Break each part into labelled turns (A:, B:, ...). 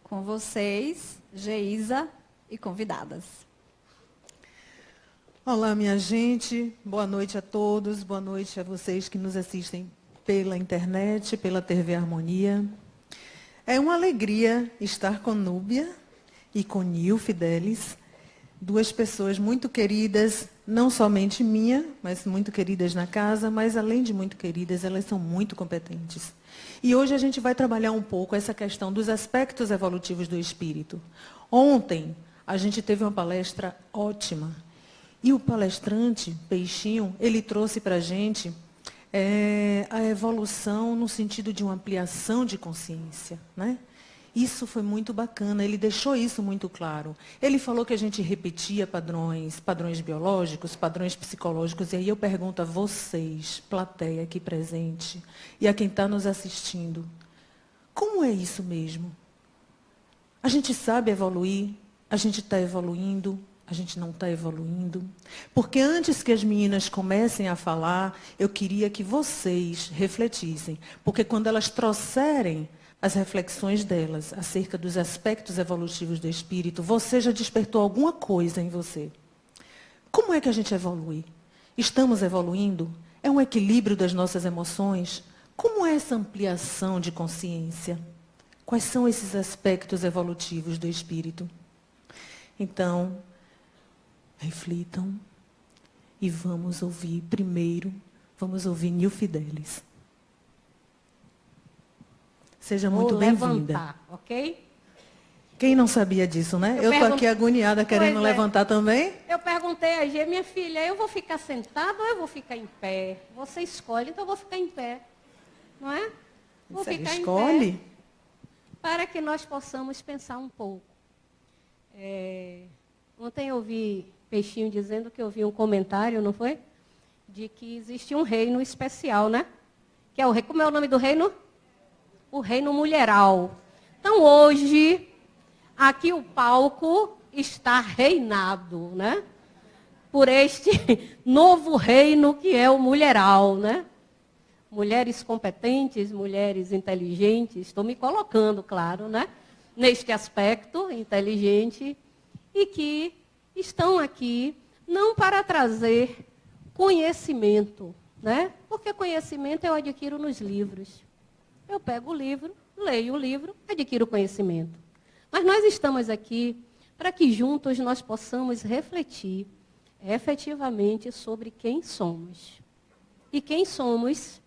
A: Com vocês, Geisa e convidadas.
B: Olá, minha gente. Boa noite a todos. Boa noite a vocês que nos assistem pela internet, pela TV Harmonia. É uma alegria estar com Núbia e com Nil Fidelis, duas pessoas muito queridas, não somente minha, mas muito queridas na casa, mas além de muito queridas, elas são muito competentes. E hoje a gente vai trabalhar um pouco essa questão dos aspectos evolutivos do espírito. Ontem a gente teve uma palestra ótima. E o palestrante, Peixinho, ele trouxe para a gente a evolução no sentido de uma ampliação de consciência, né? Isso foi muito bacana, ele deixou isso muito claro. Ele falou que a gente repetia padrões biológicos, padrões psicológicos, e aí eu pergunto a vocês, plateia aqui presente, e a quem está nos assistindo, como é isso mesmo? A gente sabe evoluir, a gente está evoluindo, a gente não está evoluindo. Porque antes que as meninas comecem a falar, eu queria que vocês refletissem. Porque quando elas trouxerem as reflexões delas acerca dos aspectos evolutivos do espírito, você já despertou alguma coisa em você. Como é que a gente evolui? Estamos evoluindo? É um equilíbrio das nossas emoções? Como é essa ampliação de consciência? Quais são esses aspectos evolutivos do espírito? Então, reflitam e vamos ouvir primeiro, vamos ouvir Nil Fidelis. Seja muito bem-vinda.
C: Levantar, ok?
B: Quem não sabia disso, né? Eu estou aqui agoniada querendo levantar também.
C: Eu perguntei a Gê, minha filha, eu vou ficar sentada ou eu vou ficar em pé? Você escolhe, então eu vou ficar em pé. Não é? Vou
B: Você
C: ficar
B: escolhe?
C: em pé para que nós possamos pensar um pouco. Ontem eu ouvi Peixinho dizendo que eu vi um comentário, não foi? De que existe um reino especial, né? Que é o rei. Como é o nome do reino? O reino mulheral. Então hoje, aqui o palco está reinado, né? Por este novo reino que é o mulheral, né? Mulheres competentes, mulheres inteligentes, estou me colocando, claro, né? Neste aspecto inteligente, e que estão aqui não para trazer conhecimento, né? Porque conhecimento eu adquiro nos livros. Eu pego o livro, leio o livro, adquiro conhecimento. Mas nós estamos aqui para que juntos nós possamos refletir efetivamente sobre quem somos. E quem somos?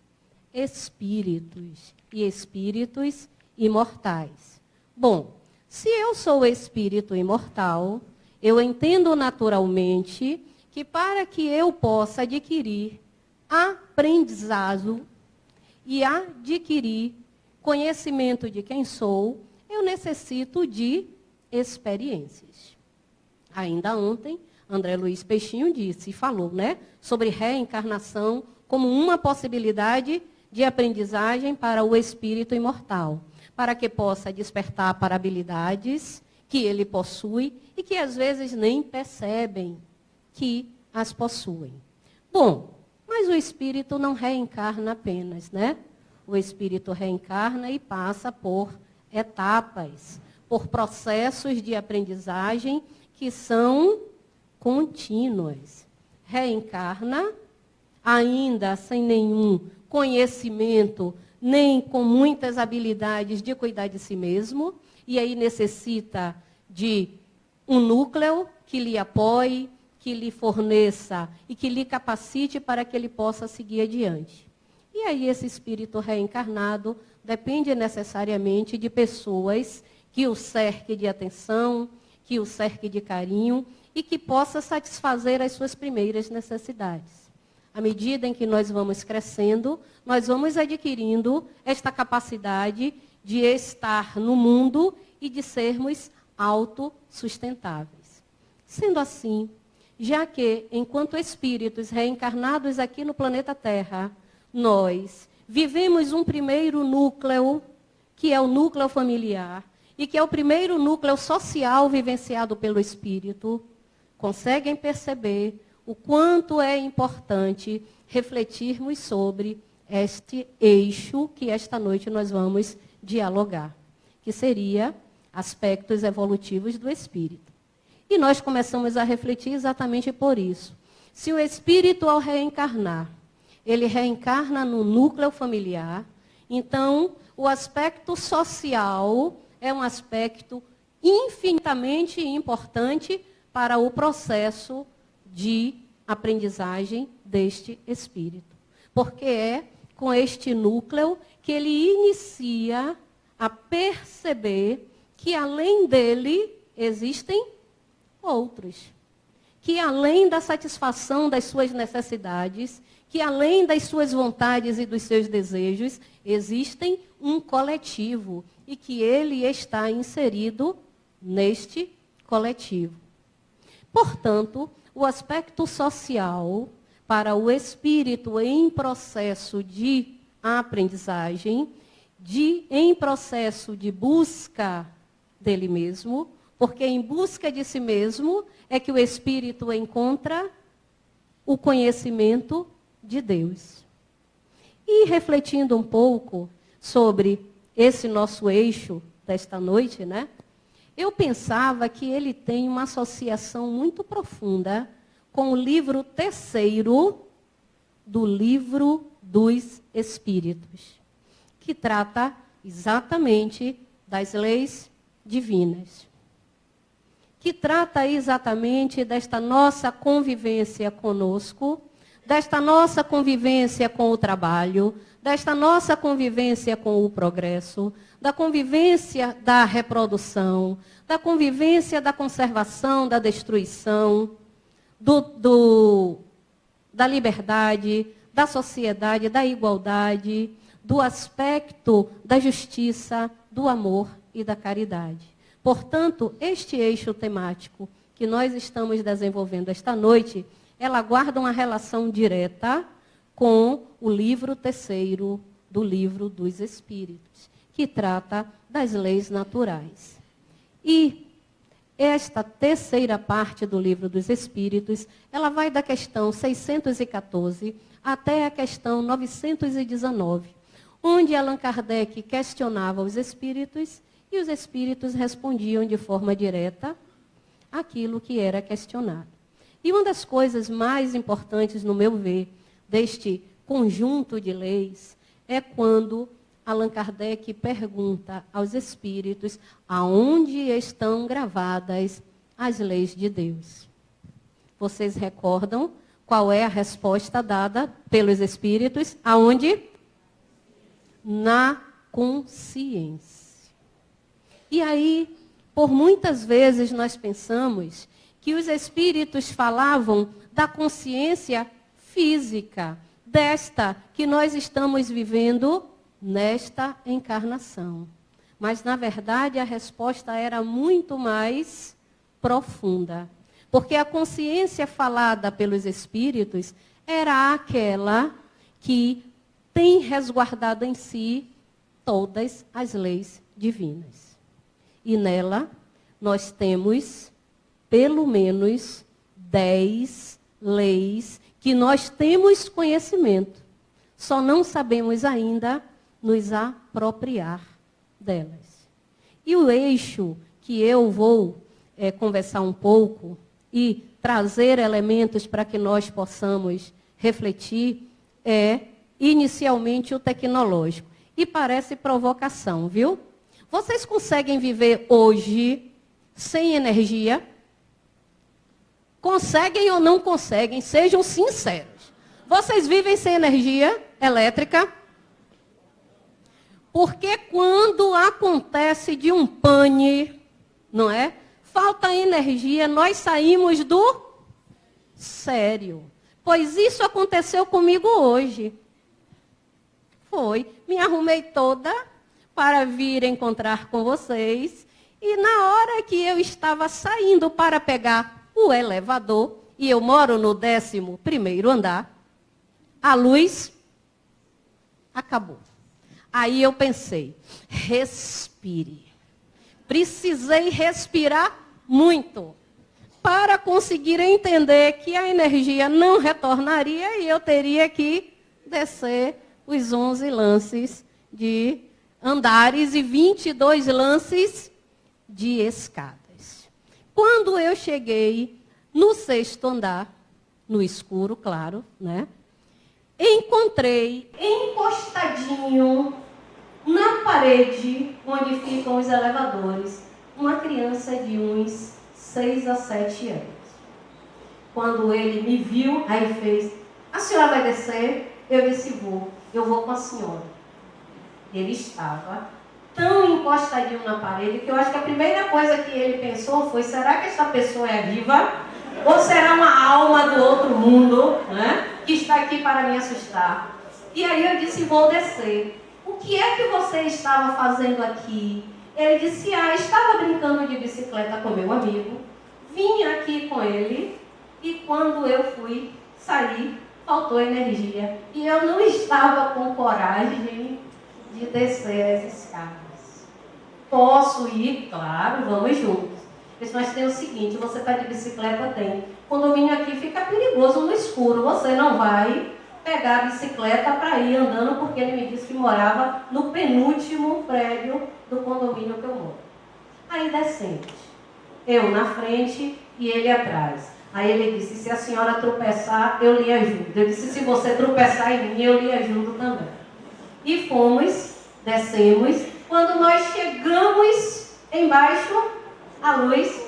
C: Espíritos. E espíritos imortais. Bom, se eu sou espírito imortal, eu entendo naturalmente que para que eu possa adquirir aprendizado e adquirir conhecimento de quem sou, eu necessito de experiências. Ainda ontem, André Luiz Peixinho disse e falou, né, sobre reencarnação como uma possibilidade de aprendizagem para o espírito imortal, para que possa despertar para habilidades que ele possui e que às vezes nem percebem que as possuem. Bom, mas o espírito não reencarna apenas, né? O espírito reencarna e passa por etapas, por processos de aprendizagem que são contínuas. Reencarna ainda sem nenhum conhecimento, nem com muitas habilidades de cuidar de si mesmo, e aí necessita de um núcleo que lhe apoie, que lhe forneça e que lhe capacite para que ele possa seguir adiante. E aí esse espírito reencarnado depende necessariamente de pessoas que o cerquem de atenção, que o cerquem de carinho e que possa satisfazer as suas primeiras necessidades. À medida em que nós vamos crescendo, nós vamos adquirindo esta capacidade de estar no mundo e de sermos autossustentáveis. Sendo assim, já que, enquanto espíritos reencarnados aqui no planeta Terra, nós vivemos um primeiro núcleo, que é o núcleo familiar, e que é o primeiro núcleo social vivenciado pelo espírito, conseguem perceber o quanto é importante refletirmos sobre este eixo que esta noite nós vamos dialogar, que seria aspectos evolutivos do espírito. E nós começamos a refletir exatamente por isso. Se o espírito, ao reencarnar, ele reencarna no núcleo familiar, então o aspecto social é um aspecto infinitamente importante para o processo de aprendizagem deste espírito. Porque é com este núcleo que ele inicia a perceber que além dele existem outros. Que além da satisfação das suas necessidades, que além das suas vontades e dos seus desejos, existem um coletivo e que ele está inserido neste coletivo. Portanto, o aspecto social para o espírito em processo de aprendizagem, em processo de busca dele mesmo, porque em busca de si mesmo é que o espírito encontra o conhecimento de Deus. E refletindo um pouco sobre esse nosso eixo desta noite, né? Eu pensava que ele tem uma associação muito profunda com o livro terceiro do Livro dos Espíritos, que trata exatamente das leis divinas, que trata exatamente desta nossa convivência conosco, desta nossa convivência com o trabalho, desta nossa convivência com o progresso, da convivência da reprodução, da convivência da conservação, da destruição, da liberdade, da sociedade, da igualdade, do aspecto da justiça, do amor e da caridade. Portanto, este eixo temático que nós estamos desenvolvendo esta noite, ela guarda uma relação direta com o livro terceiro do Livro dos Espíritos, que trata das leis naturais. E esta terceira parte do Livro dos Espíritos, ela vai da questão 614 até a questão 919, onde Allan Kardec questionava os espíritos e os espíritos respondiam de forma direta aquilo que era questionado. E uma das coisas mais importantes, no meu ver, deste conjunto de leis, é quando Allan Kardec pergunta aos espíritos aonde estão gravadas as leis de Deus. Vocês recordam qual é a resposta dada pelos espíritos? Aonde? Na consciência. E aí, por muitas vezes nós pensamos que os espíritos falavam da consciência física, desta que nós estamos vivendo nesta encarnação. Mas, na verdade, a resposta era muito mais profunda. Porque a consciência falada pelos espíritos era aquela que tem resguardado em si todas as leis divinas. E nela nós temos pelo menos 10 leis que nós temos conhecimento. Só não sabemos ainda nos apropriar delas. E o eixo que eu vou conversar um pouco e trazer elementos para que nós possamos refletir é, inicialmente, o tecnológico. E parece provocação, viu? Vocês conseguem viver hoje sem energia? Conseguem ou não conseguem? Sejam sinceros. Vocês vivem sem energia elétrica? Porque quando acontece de um pane, não é? Falta energia, nós saímos do sério. Pois isso aconteceu comigo hoje. Foi. Me arrumei toda para vir encontrar com vocês. E na hora que eu estava saindo para pegar o elevador, e eu moro no 11º andar, a luz acabou. Aí eu pensei, respire. Precisei respirar muito para conseguir entender que a energia não retornaria e eu teria que descer os 11 lances de andares e 22 lances de escadas. Quando eu cheguei no 6º andar, no escuro, claro, né? Encontrei encostadinho na parede onde ficam os elevadores uma criança de uns 6 a 7 anos. Quando ele me viu, aí fez: a senhora vai descer? Eu disse: eu vou com a senhora. Ele estava tão encostadinho na parede que eu acho que a primeira coisa que ele pensou foi: será que essa pessoa é viva? Ou será uma alma do outro mundo, né, que está aqui para me assustar? E aí eu disse: vou descer. O que é que você estava fazendo aqui? Ele disse: estava brincando de bicicleta com meu amigo, vim aqui com ele e quando eu fui sair, faltou energia. E eu não estava com coragem de descer as escadas. Posso ir? Claro, vamos juntos. Mas tem o seguinte: você está de bicicleta? Tem. Quando eu vim aqui fica perigoso no escuro. Você não vai pegar a bicicleta para ir andando, porque ele me disse que morava no penúltimo prédio do condomínio que eu moro. Aí descemos. Eu na frente e ele atrás. Aí ele disse: se a senhora tropeçar, eu lhe ajudo. Eu disse: se você tropeçar em mim, eu lhe ajudo também. E fomos, descemos. Quando nós chegamos embaixo, a luz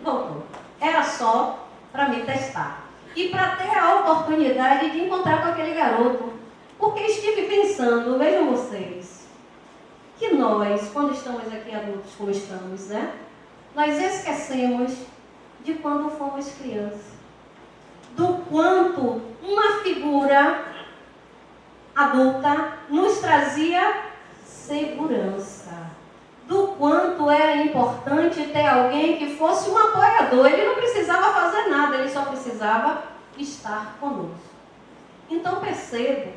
C: voltou. Era só para me testar. E para ter a oportunidade de encontrar com aquele garoto. Porque estive pensando, vejam vocês, que nós, quando estamos aqui adultos como estamos, né? Nós esquecemos de quando fomos crianças. Do quanto uma figura adulta nos trazia segurança. Do quanto era importante ter alguém que fosse um apoiador. Ele não precisava fazer nada, ele só precisava estar conosco. Então percebo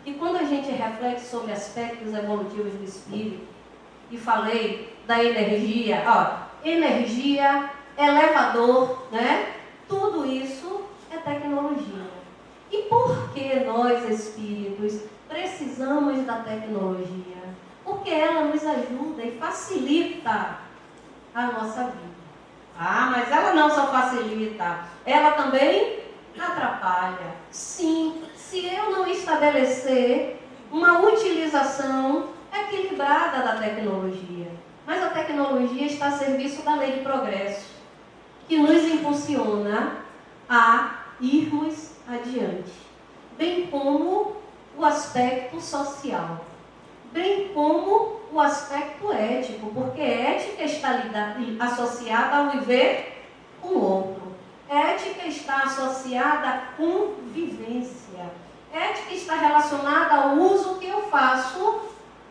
C: que quando a gente reflete sobre aspectos evolutivos do espírito, e falei da energia, energia, elevador, né? Tudo isso é tecnologia. E por que nós, espíritos, precisamos da tecnologia? Porque ela nos ajuda e facilita a nossa vida. Mas ela não só facilita, ela também atrapalha. Sim, se eu não estabelecer uma utilização equilibrada da tecnologia. Mas a tecnologia está a serviço da lei de progresso, que nos impulsiona a irmos adiante. Bem como o aspecto social. Bem como o aspecto ético, porque ética está associada ao viver com o outro. Ética está associada à convivência. Ética está relacionada ao uso que eu faço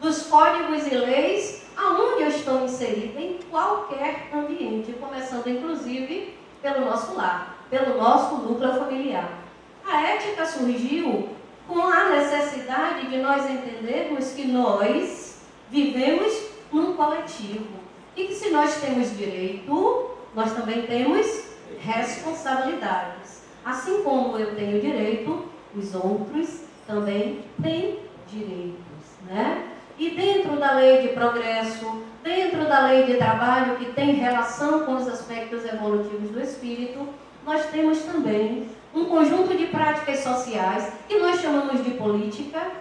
C: dos códigos e leis aonde eu estou inserida em qualquer ambiente, começando inclusive pelo nosso lar, pelo nosso núcleo familiar. A ética surgiu com a necessidade de nós entendermos que nós vivemos num coletivo e que se nós temos direito, nós também temos responsabilidades. Assim como eu tenho direito, os outros também têm direitos, né? E dentro da lei de progresso, dentro da lei de trabalho, que tem relação com os aspectos evolutivos do espírito, nós temos também um conjunto de práticas sociais que nós chamamos de política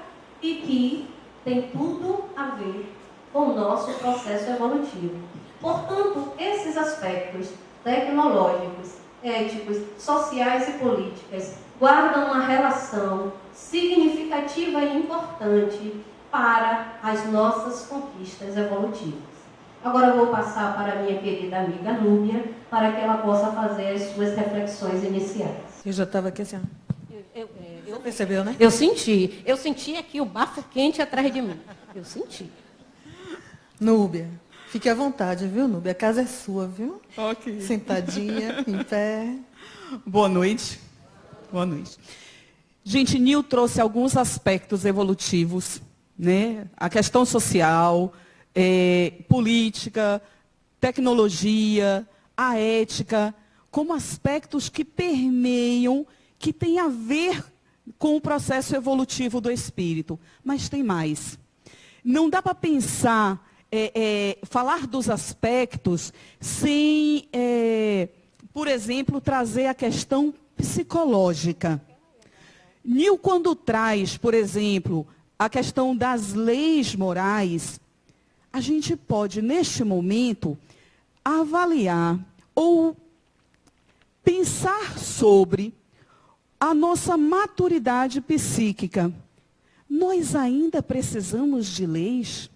C: e que tem tudo a ver com o nosso processo evolutivo. Portanto, esses aspectos tecnológicos, éticos, sociais e políticas guardam uma relação significativa e importante para as nossas conquistas evolutivas. Agora eu vou passar para a minha querida amiga Núbia, para que ela possa fazer as suas reflexões iniciais.
B: Eu já estava aqui assim. Você percebeu, né?
C: Eu senti aqui o bafo quente atrás de mim. Eu senti.
B: Núbia, fique à vontade, viu, Núbia? A casa é sua, viu?
D: Ok.
B: Sentadinha, em pé.
D: Boa noite. Boa noite. Gente, Nil trouxe alguns aspectos evolutivos, né? A questão social, política, tecnologia, a ética, como aspectos que permeiam, que têm a ver com o processo evolutivo do espírito. Mas tem mais. Não dá para pensar falar dos aspectos sem, por exemplo, trazer a questão psicológica. Neil, quando traz, por exemplo, a questão das leis morais, a gente pode, neste momento, avaliar ou pensar sobre a nossa maturidade psíquica. Nós ainda precisamos de leis?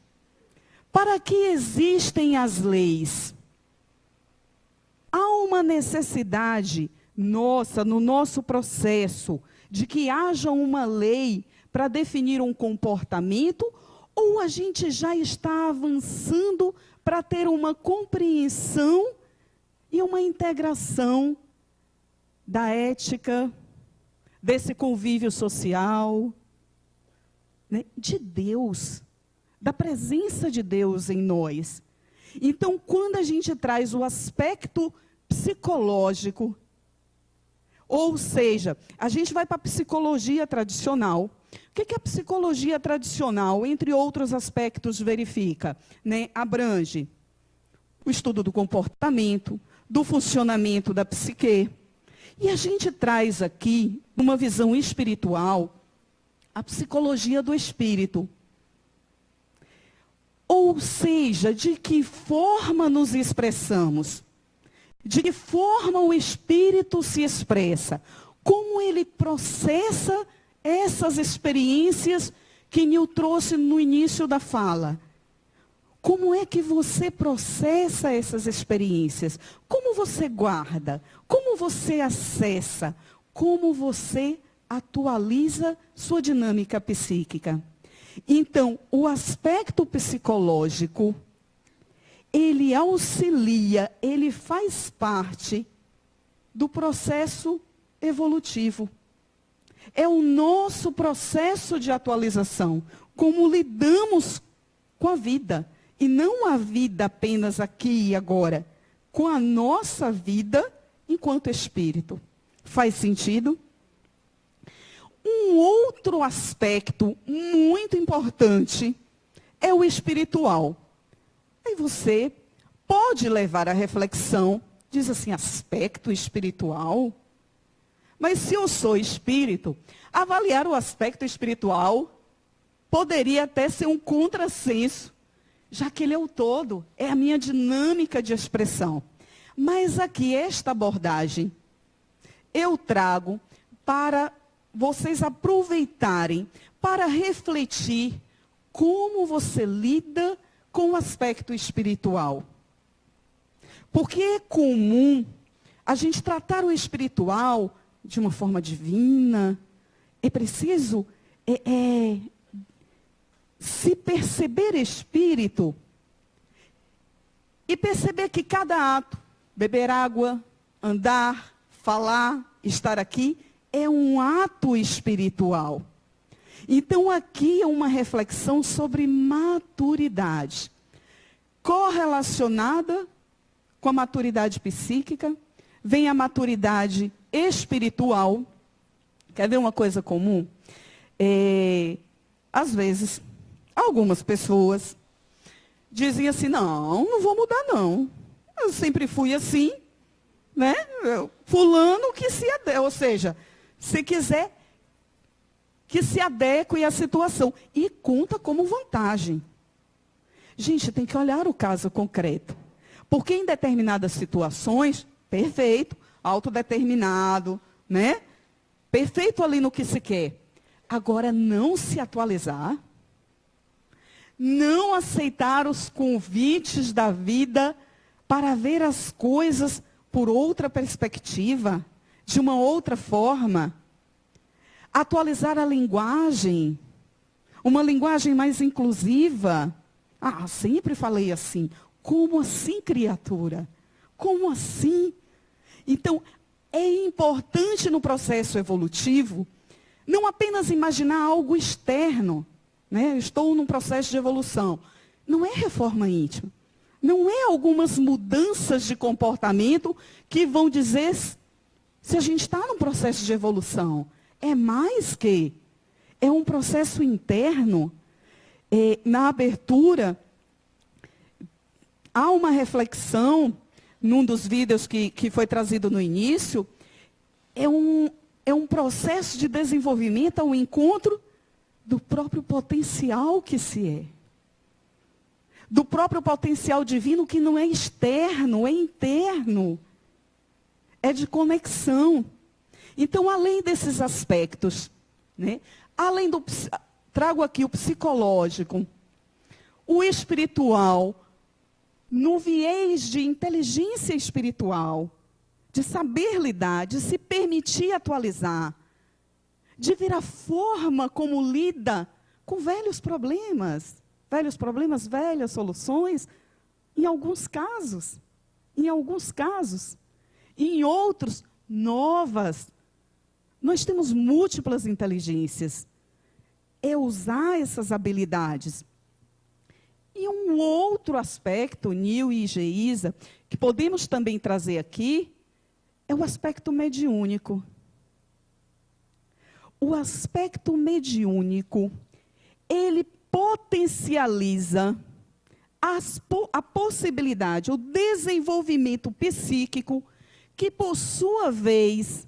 D: Para que existem as leis? Há uma necessidade nossa, no nosso processo, de que haja uma lei para definir um comportamento, ou a gente já está avançando para ter uma compreensão e uma integração da ética, desse convívio social, né, de Deus, da presença de Deus em nós. Então, quando a gente traz o aspecto psicológico, ou seja, a gente vai para a psicologia tradicional. O que a psicologia tradicional, entre outros aspectos, verifica? Né? Abrange o estudo do comportamento, do funcionamento da psique. E a gente traz aqui, numa visão espiritual, a psicologia do espírito. Ou seja, de que forma nos expressamos? De que forma o espírito se expressa? Como ele processa essas experiências que Neil trouxe no início da fala? Como é que você processa essas experiências? Como você guarda? Como você acessa? Como você atualiza sua dinâmica psíquica? Então, o aspecto psicológico, ele auxilia, ele faz parte do processo evolutivo. É o nosso processo de atualização, como lidamos com a vida. E não a vida apenas aqui e agora, com a nossa vida enquanto espírito. Faz sentido? Um outro aspecto muito importante é o espiritual. Aí você pode levar a reflexão, diz assim, aspecto espiritual? Mas se eu sou espírito, avaliar o aspecto espiritual poderia até ser um contrassenso, já que ele é o todo, é a minha dinâmica de expressão. Mas aqui, esta abordagem, eu trago para vocês aproveitarem, para refletir como você lida com o aspecto espiritual. Porque é comum a gente tratar o espiritual de uma forma divina. É preciso se perceber espírito e perceber que cada ato, beber água, andar, falar, estar aqui, é um ato espiritual. Então, aqui é uma reflexão sobre maturidade, correlacionada com a maturidade psíquica, vem a maturidade espiritual. Quer ver uma coisa comum? Às vezes, algumas pessoas dizem assim, não vou mudar não. Eu sempre fui assim, né? Fulano que se adequa, ou seja, se quiser que se adeque à situação. E conta como vantagem. Gente, tem que olhar o caso concreto. Porque em determinadas situações, perfeito, autodeterminado, né? Perfeito ali no que se quer. Agora, não se atualizar, não aceitar os convites da vida para ver as coisas por outra perspectiva, de uma outra forma. Atualizar a linguagem, uma linguagem mais inclusiva. Ah, sempre falei assim. Como assim, criatura? Como assim? Então, é importante no processo evolutivo não apenas imaginar algo externo, né? Eu estou num processo de evolução. Não é reforma íntima. Não é algumas mudanças de comportamento que vão dizer se a gente está num processo de evolução. É mais que. É um processo interno, na abertura há uma reflexão, num dos vídeos que foi trazido no início, é um processo de desenvolvimento ao encontro do próprio potencial que se é. Do próprio potencial divino que não é externo, é interno. É de conexão. Então, além desses aspectos, né, trago aqui o psicológico, o espiritual, no viés de inteligência espiritual, de saber lidar, de se permitir atualizar, de ver a forma como lida com velhas problemas, velhas soluções, em alguns casos, e em outros, novas. Nós temos múltiplas inteligências. É usar essas habilidades. E um outro aspecto, Nil e Geisa, que podemos também trazer aqui, é o aspecto mediúnico. O aspecto mediúnico, ele potencializa a possibilidade, o desenvolvimento psíquico, que, por sua vez,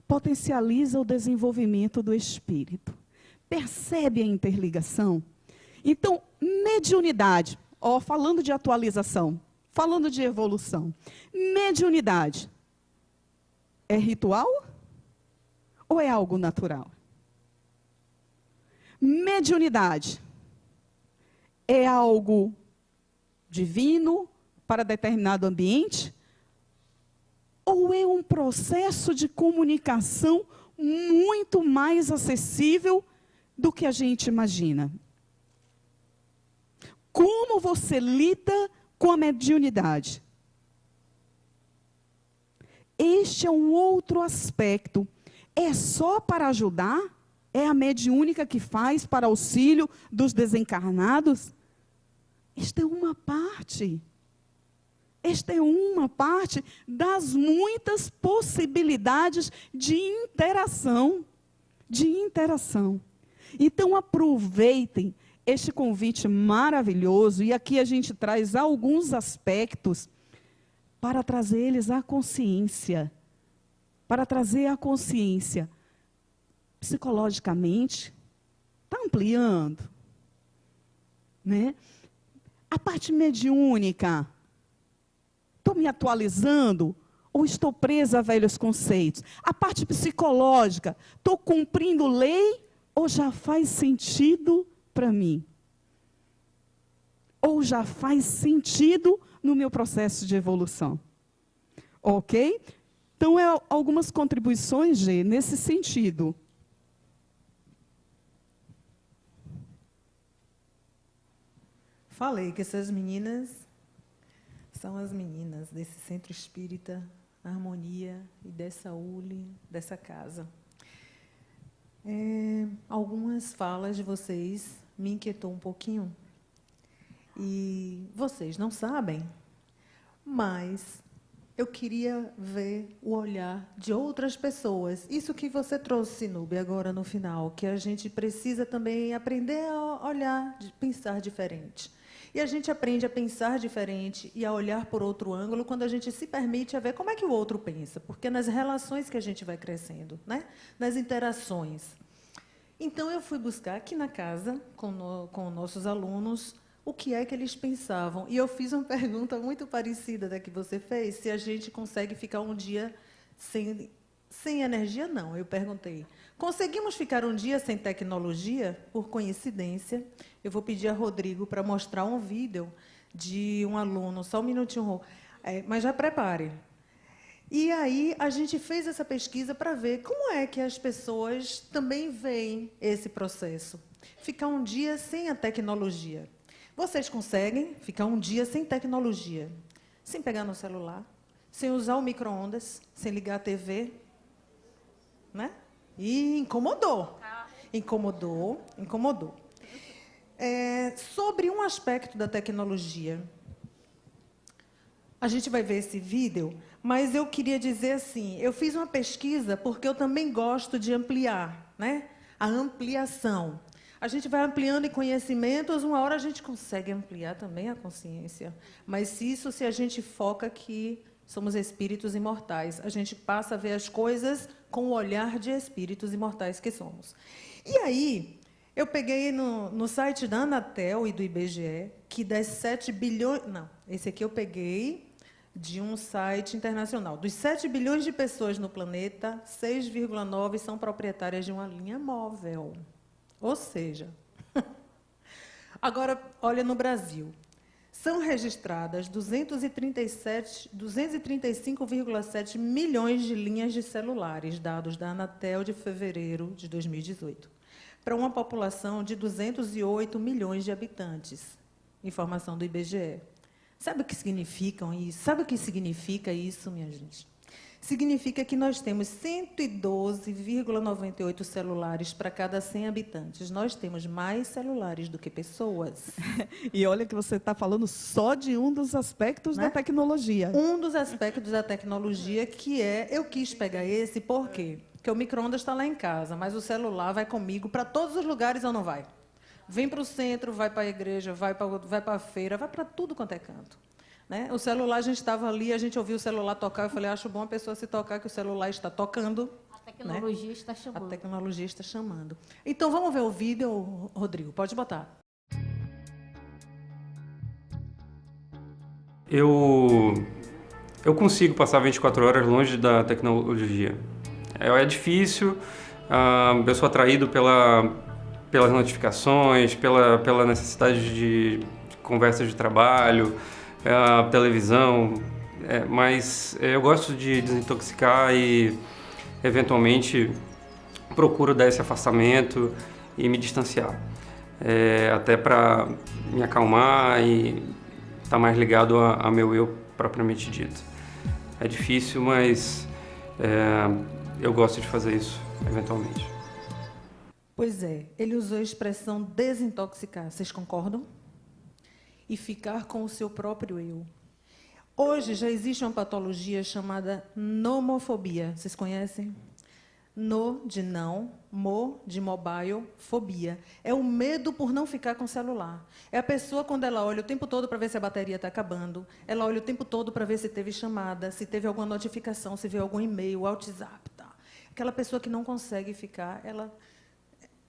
D: potencializa o desenvolvimento do espírito. Percebe a interligação? Então, mediunidade, falando de atualização, falando de evolução. Mediunidade é ritual ou é algo natural? Mediunidade é algo divino para determinado ambiente? Ou é um processo de comunicação muito mais acessível do que a gente imagina? Como você lida com a mediunidade? Este é um outro aspecto. É só para ajudar? É a mediúnica que faz para auxílio dos desencarnados? Esta é uma parte. Esta é uma parte das muitas possibilidades de interação. Então, aproveitem este convite maravilhoso, e aqui a gente traz alguns aspectos para trazer eles à consciência. Para trazer à consciência. Psicologicamente, está ampliando. Né? A parte mediúnica, estou me atualizando ou estou presa a velhos conceitos? A parte psicológica, estou cumprindo lei ou já faz sentido para mim? Ou já faz sentido no meu processo de evolução? Ok? Então, algumas contribuições, Gê, nesse sentido.
B: Falei que essas meninas são as meninas desse Centro Espírita Harmonia e dessa ULE, dessa casa. Algumas falas de vocês me inquietou um pouquinho. E vocês não sabem, mas eu queria ver o olhar de outras pessoas. Isso que você trouxe, Núbia, agora no final, que a gente precisa também aprender a olhar, pensar diferente. E a gente aprende a pensar diferente e a olhar por outro ângulo quando a gente se permite a ver como é que o outro pensa. Porque é nas relações que a gente vai crescendo, né? Nas interações. Então, eu fui buscar aqui na casa, com nossos alunos, o que é que eles pensavam. E eu fiz uma pergunta muito parecida da que você fez, se a gente consegue ficar um dia sem energia. Não, eu perguntei. Conseguimos ficar um dia sem tecnologia? Por coincidência, eu vou pedir a Rodrigo para mostrar um vídeo de um aluno, só um minutinho, mas já prepare. E aí a gente fez essa pesquisa para ver como é que as pessoas também veem esse processo. Ficar um dia sem a tecnologia. Vocês conseguem ficar um dia sem tecnologia? Sem pegar no celular? Sem usar o micro-ondas? Sem ligar a TV? Né? E incomodou. Incomodou. Sobre um aspecto da tecnologia. A gente vai ver esse vídeo, mas eu queria dizer assim, eu fiz uma pesquisa porque eu também gosto de ampliar, né? A ampliação. A gente vai ampliando em conhecimentos, uma hora a gente consegue ampliar também a consciência. Mas se a gente foca que somos espíritos imortais, a gente passa a ver as coisas com o olhar de espíritos imortais que somos. E aí, eu peguei no site da Anatel e do IBGE, que das 7 bilhões... Não, esse aqui eu peguei de um site internacional. Dos 7 bilhões de pessoas no planeta, 6,9 são proprietárias de uma linha móvel. Ou seja, agora, olha no Brasil. São registradas 235,7 milhões de linhas de celulares, dados da Anatel de fevereiro de 2018, para uma população de 208 milhões de habitantes. Informação do IBGE. Sabe o que significam isso? Sabe o que significa isso, minha gente? Significa que nós temos 112,98 celulares para cada 100 habitantes. Nós temos mais celulares do que pessoas.
D: E olha que você está falando só de um dos aspectos
B: Né?
D: da tecnologia.
B: Um dos aspectos da tecnologia que é... Eu quis pegar esse, por quê? Porque o micro-ondas está lá em casa, mas o celular vai comigo para todos os lugares ou não vai? Vem para o centro, vai para a igreja, vai para a feira, vai para tudo quanto é canto. Né? O celular, a gente estava ali, a gente ouviu o celular tocar, eu falei, acho bom a pessoa se tocar, que o celular está tocando.
C: A tecnologia está chamando.
B: A tecnologia está chamando. Então, vamos ver o vídeo, Rodrigo, pode botar.
E: Eu consigo passar 24 horas longe da tecnologia. É difícil, eu sou atraído pelas notificações, pela necessidade de conversas de trabalho, televisão, mas eu gosto de desintoxicar e, eventualmente, procuro dar esse afastamento e me distanciar, até para me acalmar e estar mais ligado a meu eu propriamente dito. É difícil, mas eu gosto de fazer isso, eventualmente.
B: Pois é, ele usou a expressão desintoxicar, vocês concordam? E ficar com o seu próprio eu. Hoje já existe uma patologia chamada nomofobia. Vocês conhecem? No de não, mo de mobile, fobia. É o medo por não ficar com o celular. É a pessoa quando ela olha o tempo todo para ver se a bateria está acabando, ela olha o tempo todo para ver se teve chamada, se teve alguma notificação, se veio algum e-mail, WhatsApp. Tá. Aquela pessoa que não consegue ficar, ela...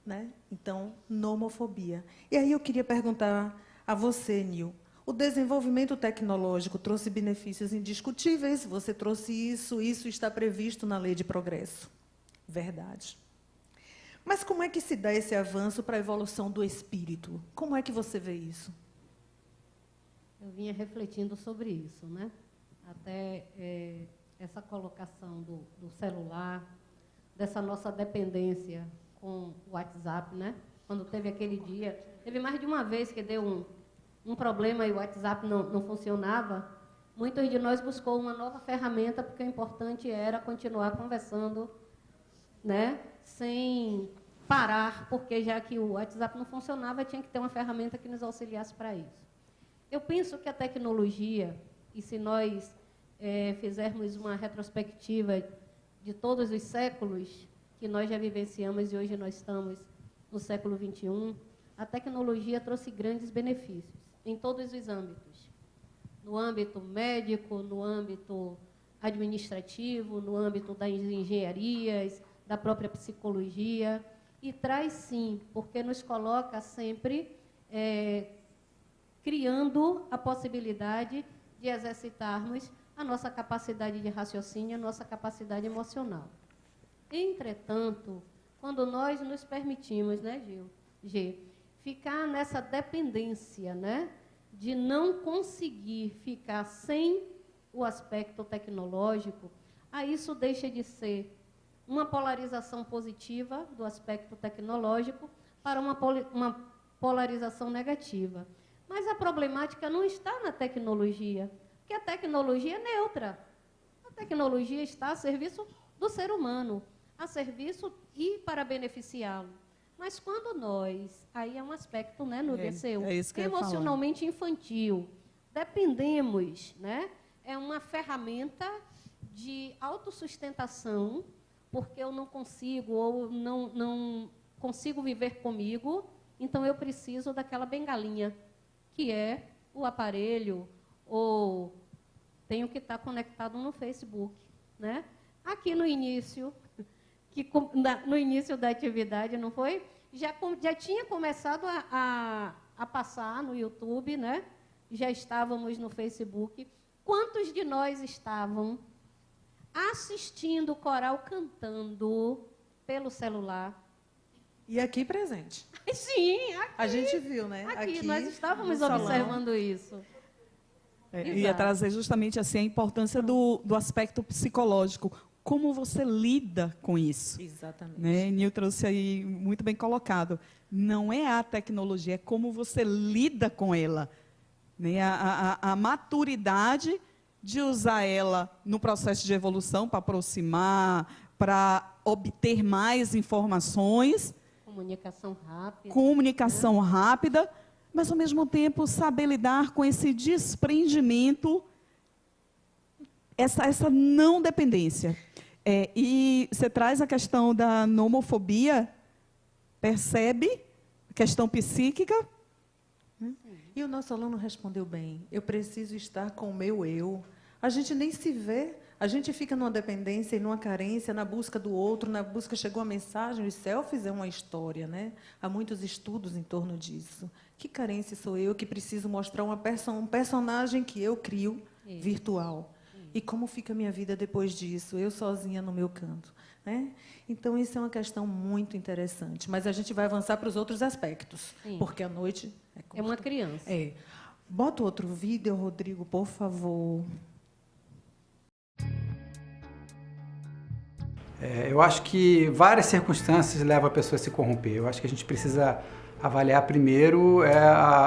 B: Né? Então, nomofobia. E aí eu queria perguntar a você, Nil, o desenvolvimento tecnológico trouxe benefícios indiscutíveis, você trouxe isso está previsto na Lei de Progresso. Verdade. Mas como é que se dá esse avanço para a evolução do espírito? Como é que você vê isso?
C: Eu vinha refletindo sobre isso, né? Até essa colocação do celular, dessa nossa dependência com o WhatsApp, né? Quando teve aquele dia, teve mais de uma vez que deu um problema e o WhatsApp não funcionava, muitos de nós buscou uma nova ferramenta, porque o importante era continuar conversando, né? Sem parar, porque já que o WhatsApp não funcionava, tinha que ter uma ferramenta que nos auxiliasse para isso. Eu penso que a tecnologia, e se nós fizermos uma retrospectiva de todos os séculos que nós já vivenciamos e hoje nós estamos no século XXI, a tecnologia trouxe grandes benefícios em todos os âmbitos. No âmbito médico, no âmbito administrativo, no âmbito das engenharias, da própria psicologia, e traz sim, porque nos coloca sempre criando a possibilidade de exercitarmos a nossa capacidade de raciocínio, a nossa capacidade emocional. Entretanto, quando nós nos permitimos, né, G, ficar nessa dependência, né, de não conseguir ficar sem o aspecto tecnológico, aí isso deixa de ser uma polarização positiva do aspecto tecnológico para uma polarização negativa. Mas a problemática não está na tecnologia, porque a tecnologia é neutra. A tecnologia está a serviço do ser humano, a serviço e para beneficiá-lo. Mas quando nós, aí é um aspecto, né, no DCU, emocionalmente infantil, dependemos, né, é uma ferramenta de autossustentação, porque eu não consigo ou não consigo viver comigo, Então, eu preciso daquela bengalinha, que é o aparelho, ou tenho que estar conectado no Facebook, né? Aqui no início, no início da atividade, não foi? Já tinha começado a passar no YouTube, né? Já estávamos no Facebook. Quantos de nós estavam assistindo o coral cantando pelo celular?
B: E aqui presente.
C: Sim, aqui.
B: A gente viu, né?
C: Aqui nós estávamos
B: no salão.
C: observando isso.
D: Ia trazer justamente assim, a importância do aspecto psicológico. Como você lida com isso?
B: Exatamente.
D: Né? Nil trouxe aí muito bem colocado. Não é a tecnologia, é como você lida com ela. Né? A maturidade de usar ela no processo de evolução para aproximar, para obter mais informações. Comunicação rápida, mas, ao mesmo tempo, saber lidar com esse desprendimento, essa não dependência. E você traz a questão da nomofobia, percebe? A questão psíquica.
B: E o nosso aluno respondeu bem. Eu preciso estar com o meu eu. A gente nem se vê. A gente fica numa dependência e numa carência, na busca do outro, na busca, chegou a mensagem, os selfies é uma história, né? Há muitos estudos em torno disso. Que carência sou eu que preciso mostrar um personagem que eu crio, virtual. E como fica a minha vida depois disso, eu sozinha no meu canto, né? Então, isso é uma questão muito interessante. Mas a gente vai avançar para os outros aspectos, porque a noite é curta.
C: É uma criança.
B: Bota o outro vídeo, Rodrigo, por favor.
F: Eu acho que várias circunstâncias levam a pessoa a se corromper. Eu acho que a gente precisa avaliar primeiro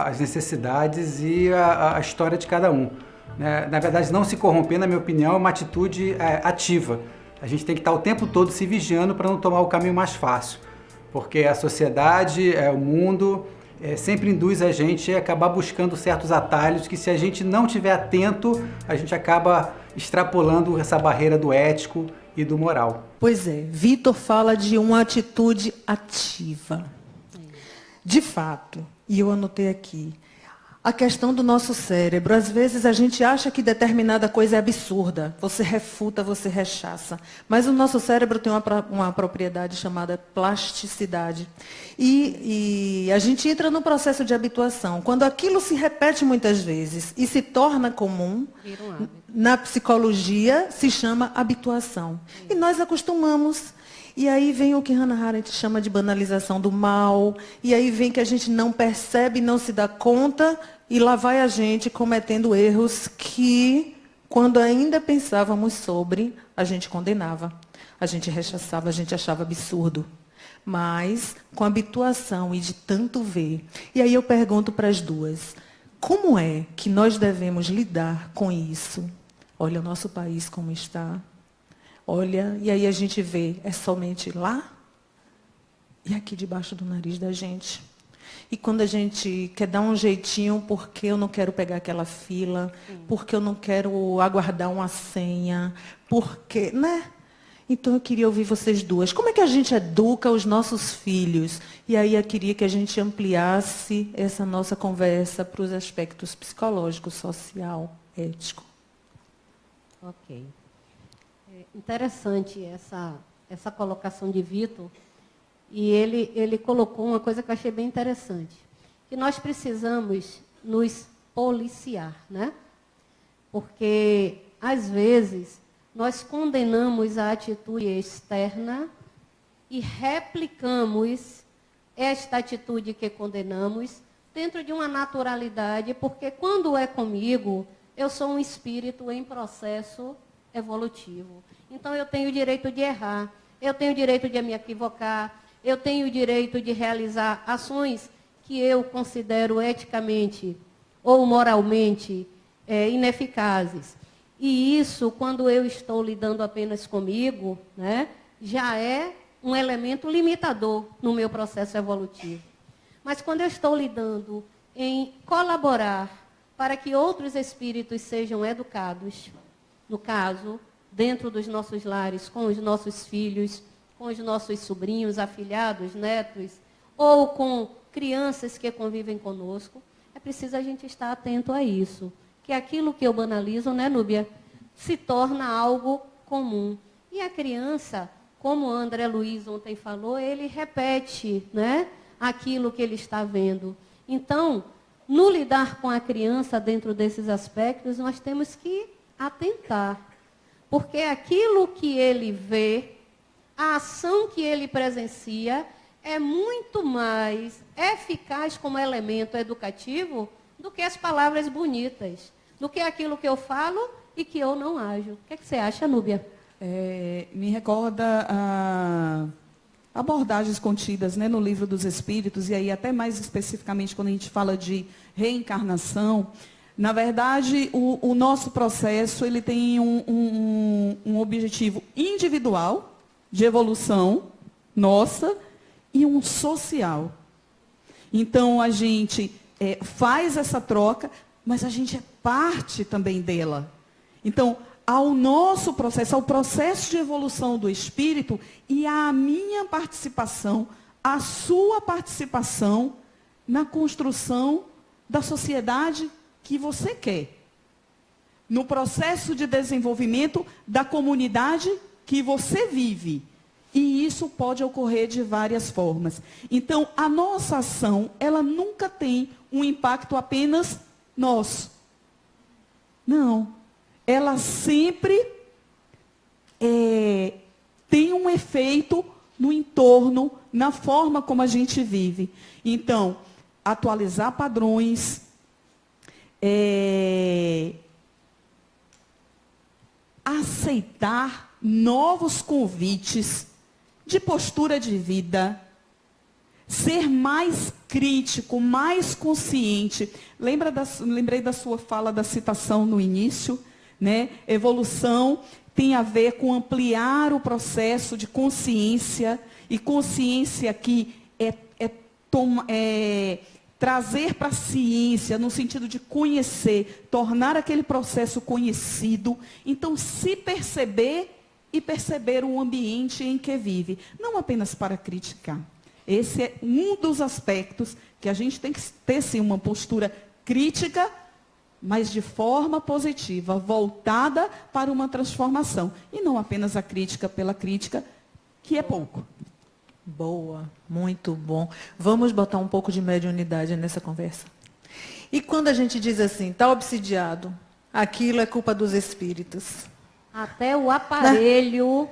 F: as necessidades e a história de cada um. Né? Na verdade, não se corromper, na minha opinião, é uma atitude ativa. A gente tem que estar o tempo todo se vigiando para não tomar o caminho mais fácil. Porque a sociedade, o mundo, sempre induz a gente a acabar buscando certos atalhos que, se a gente não estiver atento, a gente acaba extrapolando essa barreira do ético e do moral.
B: Pois é, Vitor fala de uma atitude ativa. De fato, e eu anotei aqui, a questão do nosso cérebro. Às vezes a gente acha que determinada coisa é absurda. Você refuta, você rechaça. Mas o nosso cérebro tem uma propriedade chamada plasticidade. E a gente entra no processo de habituação. Quando aquilo se repete muitas vezes e se torna comum, na psicologia se chama habituação. E nós acostumamos. E aí vem o que Hannah Arendt chama de banalização do mal. E aí vem que a gente não percebe, não se dá conta. E lá vai a gente cometendo erros que, quando ainda pensávamos sobre, a gente condenava. A gente rechaçava, a gente achava absurdo. Mas, com habituação e de tanto ver. E aí eu pergunto para as duas, como é que nós devemos lidar com isso? Olha o nosso país como está. Olha, e aí a gente vê, é somente lá e aqui debaixo do nariz da gente. E quando a gente quer dar um jeitinho, porque eu não quero pegar aquela fila, porque eu não quero aguardar uma senha, porque, né? Então eu queria ouvir vocês duas. Como é que a gente educa os nossos filhos? E aí eu queria que a gente ampliasse essa nossa conversa para os aspectos psicológico, social, ético.
C: Ok. Interessante essa colocação de Vitor, e ele colocou uma coisa que eu achei bem interessante, que nós precisamos nos policiar, né? Porque, às vezes, nós condenamos a atitude externa e replicamos esta atitude que condenamos dentro de uma naturalidade, porque quando é comigo, eu sou um espírito em processo evolutivo. Então, eu tenho o direito de errar, eu tenho o direito de me equivocar, eu tenho o direito de realizar ações que eu considero eticamente ou moralmente ineficazes. E isso, quando eu estou lidando apenas comigo, né, já é um elemento limitador no meu processo evolutivo. Mas quando eu estou lidando em colaborar para que outros espíritos sejam educados, no caso, dentro dos nossos lares, com os nossos filhos, com os nossos sobrinhos, afilhados, netos, ou com crianças que convivem conosco, é preciso a gente estar atento a isso. Que aquilo que eu banalizo, né, Núbia, se torna algo comum. E a criança, como o André Luiz ontem falou, ele repete, né, aquilo que ele está vendo. Então, no lidar com a criança dentro desses aspectos, nós temos que atentar. Porque aquilo que ele vê, a ação que ele presencia, é muito mais eficaz como elemento educativo do que as palavras bonitas, do que aquilo que eu falo e que eu não ajo. O que é que você acha, Núbia?
D: Me recorda abordagens contidas, né, no Livro dos Espíritos, e aí até mais especificamente quando a gente fala de reencarnação. Na verdade, o nosso processo ele tem um objetivo individual, de evolução nossa, e um social. Então, a gente faz essa troca, mas a gente é parte também dela. Então, ao nosso processo, ao processo de evolução do espírito e à minha participação, à sua participação na construção da sociedade que você quer. No processo de desenvolvimento da comunidade que você vive. E isso pode ocorrer de várias formas. Então, a nossa ação, ela nunca tem um impacto apenas nosso. Não. Ela sempre tem um efeito no entorno, na forma como a gente vive. Então, atualizar padrões, aceitar novos convites de postura de vida, ser mais crítico, mais consciente. Lembrei da sua fala, da citação no início, né? Evolução tem a ver com ampliar o processo de consciência, e consciência aqui trazer para a ciência, no sentido de conhecer, tornar aquele processo conhecido. Então, se perceber e perceber o ambiente em que vive, não apenas para criticar. Esse é um dos aspectos que a gente tem que ter, sim, uma postura crítica, mas de forma positiva, voltada para uma transformação. E não apenas a crítica pela crítica, que é pouco.
B: Boa, muito bom. Vamos botar um pouco de mediunidade nessa conversa. E quando a gente diz assim, está obsidiado, aquilo é culpa dos espíritos.
C: Até o aparelho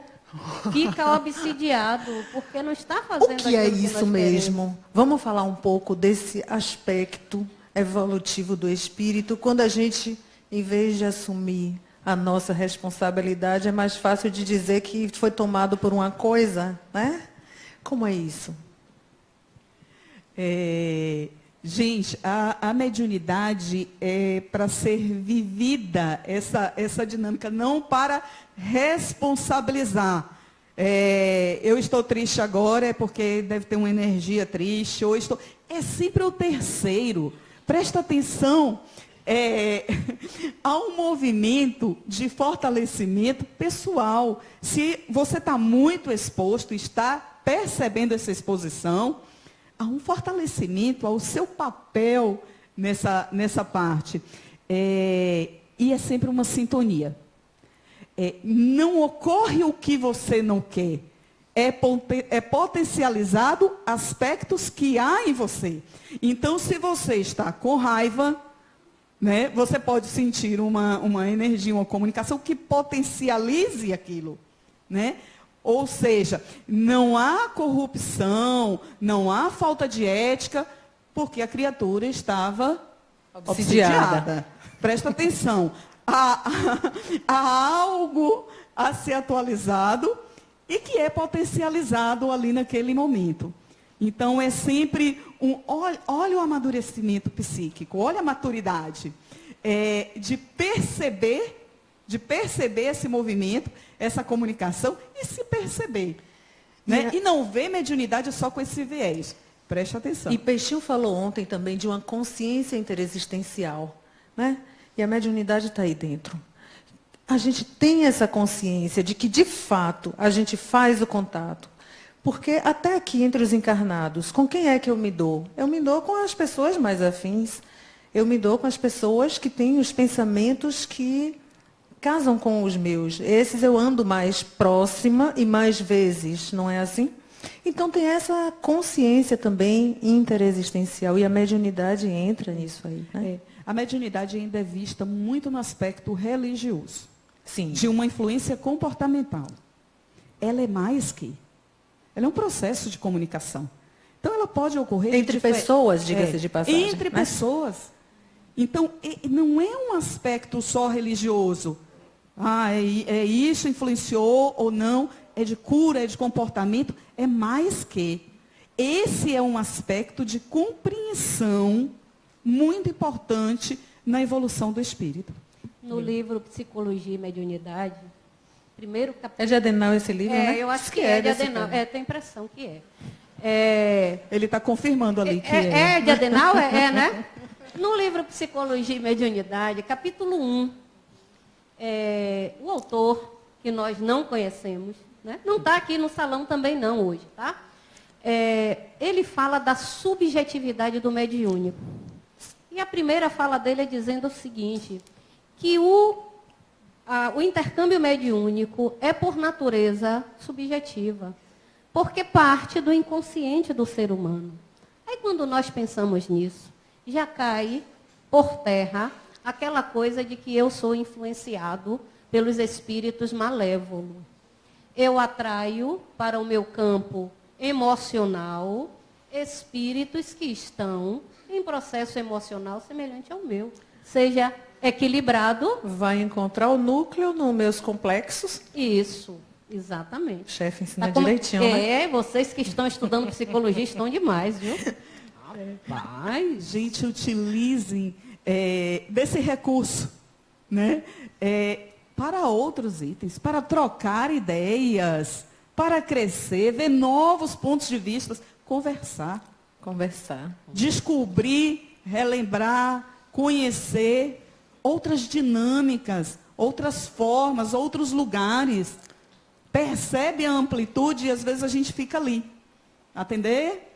C: fica obsidiado, porque não está fazendo
B: o que é
C: aquilo que
B: isso
C: nós
B: mesmo?
C: queremos.
B: Vamos falar um pouco desse aspecto evolutivo do espírito, quando a gente, em vez de assumir a nossa responsabilidade, é mais fácil de dizer que foi tomado por uma coisa, né? Como é isso?
D: Gente, a mediunidade é para ser vivida, essa dinâmica, não para responsabilizar. Eu estou triste agora, é porque deve ter uma energia triste, ou estou... É sempre o terceiro. Presta atenção, há um movimento de fortalecimento pessoal. Se você está muito exposto, está percebendo essa exposição, há um fortalecimento ao seu papel nessa parte. E é sempre uma sintonia. Não ocorre o que você não quer. É potencializado aspectos que há em você. Então, se você está com raiva, né, você pode sentir uma energia, uma comunicação que potencialize aquilo, né? Ou seja, não há corrupção, não há falta de ética, porque a criatura estava obsidiada. Presta atenção. Há algo a ser atualizado e que é potencializado ali naquele momento. Então, é sempre olha o amadurecimento psíquico, olha a maturidade, de perceber esse movimento, essa comunicação e se perceber. Né? E não ver mediunidade só com esse viés. Preste atenção.
B: E Peixinho falou ontem também de uma consciência interexistencial, né? E a mediunidade está aí dentro. A gente tem essa consciência de que, de fato, a gente faz o contato Porque até aqui, entre os encarnados, com quem é que eu me dou? Eu me dou com as pessoas mais afins. Eu me dou com as pessoas que têm os pensamentos que casam com os meus. Esses eu ando mais próxima e mais vezes, não é assim? Então tem essa consciência também interexistencial e a mediunidade entra nisso aí, né?
D: A mediunidade ainda é vista muito no aspecto religioso,
B: Sim.
D: de uma influência comportamental. Ela é mais que. Ela é um processo de comunicação. Então ela pode ocorrer
B: Entre pessoas, diga-se de passagem.
D: Entre
B: né?
D: pessoas. Então, não é um aspecto só religioso. Isso influenciou ou não, é de cura, é de comportamento, é mais que. Esse é um aspecto de compreensão muito importante na evolução do espírito.
C: No livro Psicologia e Mediunidade, primeiro capítulo...
B: É de Adenauer esse livro, né?
C: Eu acho que é de
B: desse
C: Adenauer.
B: cara.
C: Tem a impressão que é.
D: Ele está confirmando ali que
C: É de Adenauer, né? No livro Psicologia e Mediunidade, capítulo 1, o autor, que nós não conhecemos, né? Não está aqui no salão também não hoje, tá? Ele fala da subjetividade do mediúnico. E a primeira fala dele é dizendo o seguinte, que o intercâmbio mediúnico é, por natureza, subjetiva, porque parte do inconsciente do ser humano. Aí, quando nós pensamos nisso, já cai por terra aquela coisa de que eu sou influenciado pelos espíritos malévolos. Eu atraio para o meu campo emocional espíritos que estão em processo emocional semelhante ao meu. Seja equilibrado.
B: Vai encontrar o núcleo nos meus complexos.
C: Isso, exatamente.
B: O chefe ensina direitinho, né?
C: Vocês que estão estudando psicologia estão demais, viu? Rapaz.
D: Gente, utilizem desse recurso, né? Para outros itens, para trocar ideias, para crescer, ver novos pontos de vista, conversar. Descobrir, relembrar, conhecer outras dinâmicas, outras formas, outros lugares. Percebe a amplitude e às vezes a gente fica ali. Atender?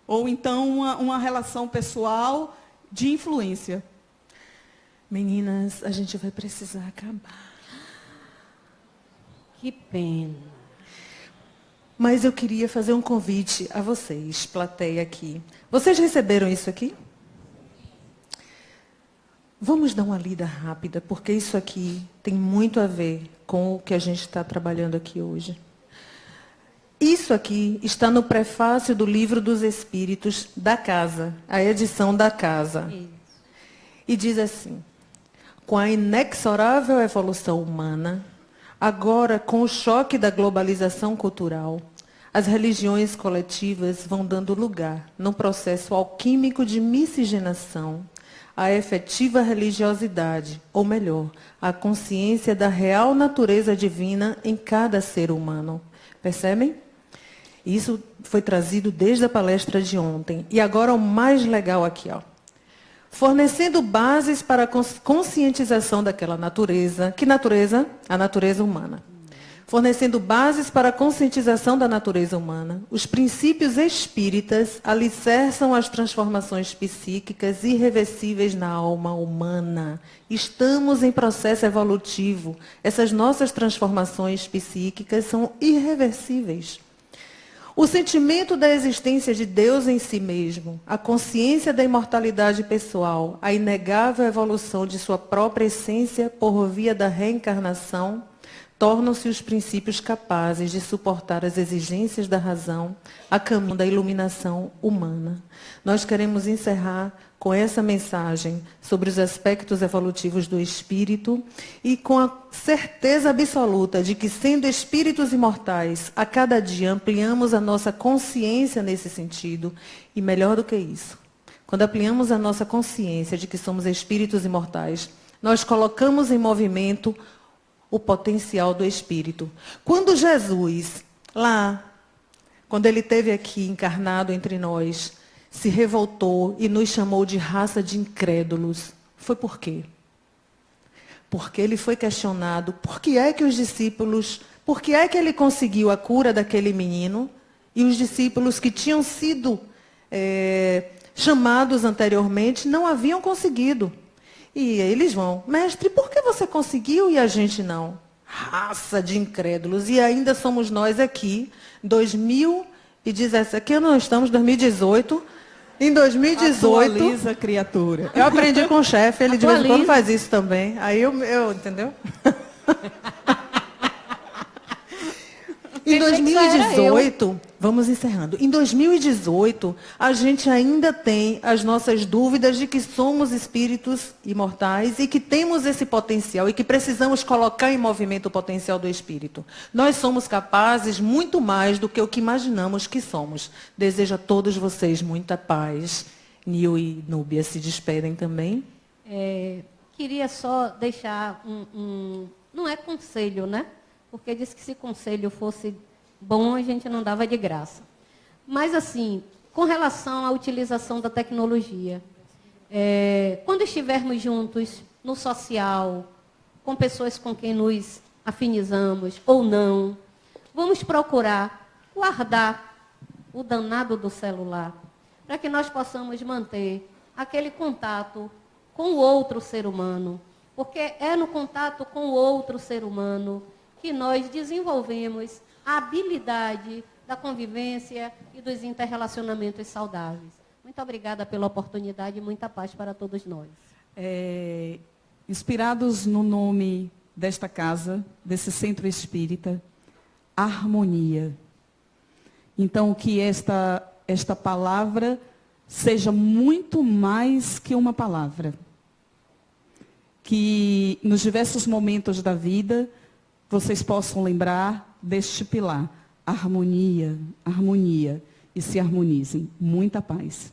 D: Ou então uma relação pessoal de influência.
B: Meninas, a gente vai precisar acabar.
C: Que pena.
B: Mas eu queria fazer um convite a vocês, plateia aqui. Vocês receberam isso aqui? Vamos dar uma lida rápida, porque isso aqui tem muito a ver com o que a gente está trabalhando aqui hoje. Isso aqui está no prefácio do Livro dos Espíritos da Casa, a edição da Casa.
C: Isso.
B: E diz assim: com a inexorável evolução humana, agora com o choque da globalização cultural, as religiões coletivas vão dando lugar, num processo alquímico de miscigenação, à efetiva religiosidade, ou melhor, à consciência da real natureza divina em cada ser humano. Percebem? Isso foi trazido desde a palestra de ontem. E agora o mais legal aqui, ó. Fornecendo bases para a conscientização daquela natureza. Que natureza? A natureza humana. Fornecendo bases para a conscientização da natureza humana, os princípios espíritas alicerçam as transformações psíquicas irreversíveis na alma humana. Estamos em processo evolutivo. Essas nossas transformações psíquicas são irreversíveis. O sentimento da existência de Deus em si mesmo, a consciência da imortalidade pessoal, a inegável evolução de sua própria essência por via da reencarnação, tornam-se os princípios capazes de suportar as exigências da razão a caminho da iluminação humana. Nós queremos encerrar com essa mensagem sobre os aspectos evolutivos do espírito e com a certeza absoluta de que, sendo espíritos imortais, a cada dia ampliamos a nossa consciência nesse sentido. E melhor do que isso, quando ampliamos a nossa consciência de que somos espíritos imortais, nós colocamos em movimento o potencial do espírito. Quando Jesus, lá, quando ele esteve aqui encarnado entre nós, se revoltou e nos chamou de raça de incrédulos, foi por quê? Porque ele foi questionado por que é que os discípulos, por que é que ele conseguiu a cura daquele menino E os discípulos que tinham sido chamados anteriormente não haviam conseguido. E eles vão, mestre, por que você conseguiu e a gente não? Raça de incrédulos. E ainda somos nós aqui, 2017, aqui nós estamos, 2018. Em 2018...
D: Atualiza, criatura.
B: Eu aprendi com o chefe, ele de vez em quando
C: Atualiza.
B: faz isso também. Aí eu entendeu? Em
C: Pensei que só era
B: 2018, vamos encerrando. Em 2018, a gente ainda tem as nossas dúvidas de que somos espíritos imortais e que temos esse potencial e que precisamos colocar em movimento o potencial do espírito. Nós somos capazes muito mais do que o que imaginamos que somos. Desejo a todos vocês muita paz. Nil e Núbia se despedem também.
C: Queria só deixar não é conselho, né? Porque disse que se conselho fosse bom, a gente não dava de graça. Mas, assim, com relação à utilização da tecnologia, quando estivermos juntos no social, com pessoas com quem nos afinizamos ou não, vamos procurar guardar o danado do celular, para que nós possamos manter aquele contato com o outro ser humano, porque é no contato com o outro ser humano que nós desenvolvemos a habilidade da convivência e dos interrelacionamentos saudáveis. Muito obrigada pela oportunidade e muita paz para todos nós.
D: Inspirados no nome desta casa, desse centro espírita, harmonia. Então, que esta palavra seja muito mais que uma palavra. Que nos diversos momentos da vida, vocês possam lembrar deste pilar. Harmonia, harmonia. E se harmonizem. Muita paz.